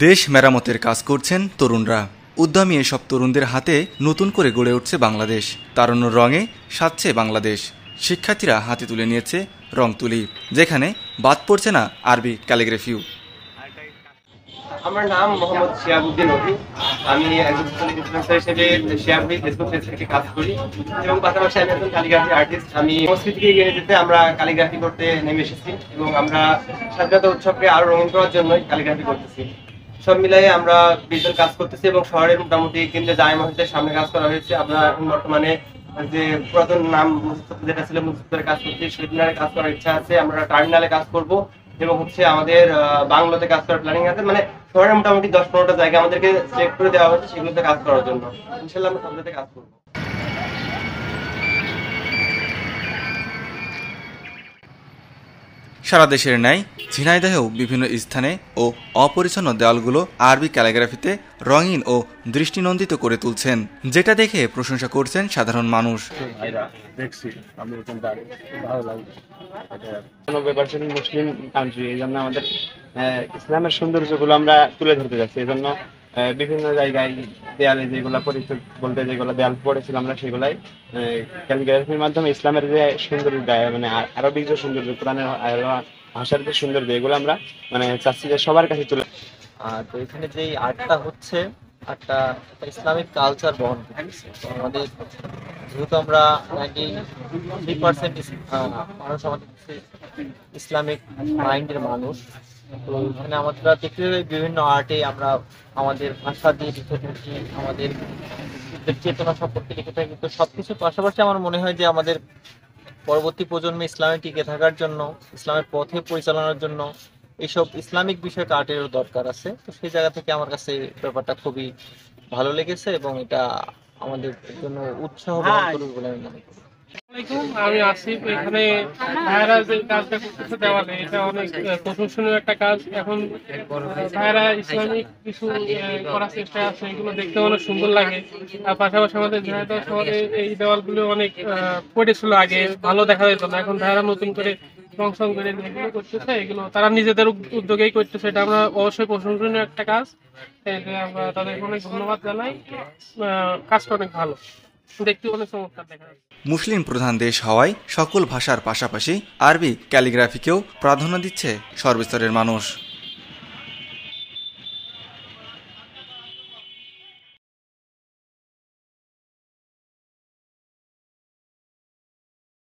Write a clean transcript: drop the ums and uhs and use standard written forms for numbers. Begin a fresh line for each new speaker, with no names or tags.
দেশ মেরামতের কাজ করছেন তরুণরা। উদ্যমী এসব তরুণদের হাতে নতুন করে গড়ে উঠছে বাংলাদেশ। তারুণ্যের রঙে সাজছে বাংলাদেশ। শিক্ষার্থীরা হাতে তুলে নিয়েছে রং তুলি, যেখানে বাদ পড়ছে না আরবি ক্যালিগ্রাফিও।
আমার নাম মোহাম্মদ শিয়াবুদ্দিন অভি। আমি একজন সোশ্যাল ইনফ্লুয়েন্সার হিসেবে শিয়াবুদ্দিন ফেসবুক পেজ থেকে কাজ করি এবং পাশাপাশি আমি একজন ক্যালিগ্রাফি আর্টিস্ট। আমি সংস্কৃতিকে এগিয়ে যেতে আমরা ক্যালিগ্রাফি করতে নেমে এসেছি এবং আমরা স্বাধীনতা উৎসবকে আরো রঙিন করার জন্যই ক্যালিগ্রাফি করতেছি। সব মিলাই আমরা 20 জন কাজ করতেছি এবং শহরের মোটামুটি কেন্দ্রে জামে মসজিদের সামনে কাজ করা হয়েছে। আমরা এখন বর্তমানে যে পুরাতন নাম যেটা ছিল মুক্তিযুদ্ধের কাজ করছি, সেদিনের কাজ করার ইচ্ছা আছে। আমরা টার্মিনালে কাজ করব এবং আমাদের বাংলাতে কাজ করার প্ল্যানিং আছে। মানে শহরের মোটামুটি 10-15টা জায়গা আমাদেরকে সিলেক্ট করে দেওয়া হয়েছে সেগুলোতে কাজ করার জন্য। ইনশাআল্লাহ আমরা সব জায়গায় কাজ করব।
সারা দেশের ন্যায় ঝিনাইদহেও বিভিন্ন স্থানে ও অপরিচ্ছন্ন দেওয়ালগুলো আরবি ক্যালিগ্রাফিতে রঙিন ও দৃষ্টিনন্দিত করে তুলছেন, যেটা দেখে প্রশংসা করছেন সাধারণ মানুষ।
মুসলিম কান্ট্রি, এই জন্য আমাদের ইসলামের সৌন্দর্যগুলো আমরা তুলে ধরতে যাচ্ছি। এই জন্য বিভিন্ন জায়গায় দেয়ালে যেগুলো পরিচিত বলতে যেগুলো দেয়াল পড়েছিল আমরা সেগুলাই ক্যালিগ্রাফির মাধ্যমে ইসলামের যে সৌন্দর্য মানে আরবিক যে সৌন্দর্য, কোরআনের ভাষার যে সৌন্দর্য, এগুলো আমরা মানে চাচ্ছি যে সবার কাছে তুলে।
তো এখানে যে আর্টটা হচ্ছে, আর্টটা ইসলামিক কালচার বহন করতেছে। আমাদের যেহেতু আমরা 93% মানুষ আমাদের ইসলামিক মাইন্ডের মানুষ, তো এখানে আমরা দেখতে বিভিন্ন আর্টে আমরা আমাদের ভাষা দিয়ে লিখে থাকি, আমাদের চেতনা সম্পর্কে লিখে থাকি। তো সবকিছুর পাশাপাশি আমার মনে হয় যে আমাদের পরবর্তী প্রজন্মে ইসলামে টিকে থাকার জন্য, ইসলামের পথে পরিচালনার জন্য এইসব ইসলামিক বিষয়ক আর্টেরও দরকার আছে। তো সেই জায়গা থেকে আমার কাছে ব্যাপারটা খুবই ভালো লেগেছে এবং এটা আমাদের জন্য উৎসাহ বহন করবে বলে আমি মনে করি।
আমি আসিফ। এখানে ভাইরা যে কাজটা করতেছে দেওয়ালে, এটা অনেক প্রশংসনীয় একটা কাজ। এখন ভাইরা ইসলামিক কিছু করার চেষ্টা আছে, এগুলো দেখতে অনেক সুন্দর লাগে। আর পাশাপাশি আমাদের ঝিনাইদহ শহরে এই দেওয়ালগুলো অনেক পড়েছিল, আগে ভালো দেখা যেত না। এখন ভাইরা নতুন করে রং করে যেগুলো করতেছে, এগুলো তারা নিজেদের উদ্যোগেই করতেছে। এটা আমরা অবশ্যই প্রশংসনীয় একটা কাজ। আমরা তাদের অনেক ধন্যবাদ জানাই। কাজটা অনেক ভালো, দেখতে অনেক চমৎকার দেখা যাচ্ছে।
মুসলিম প্রধান দেশ হওয়ায় সকল ভাষার পাশাপাশি আরবি ক্যালিগ্রাফিকেও প্রাধান্য দিচ্ছে সর্বস্তরের মানুষ।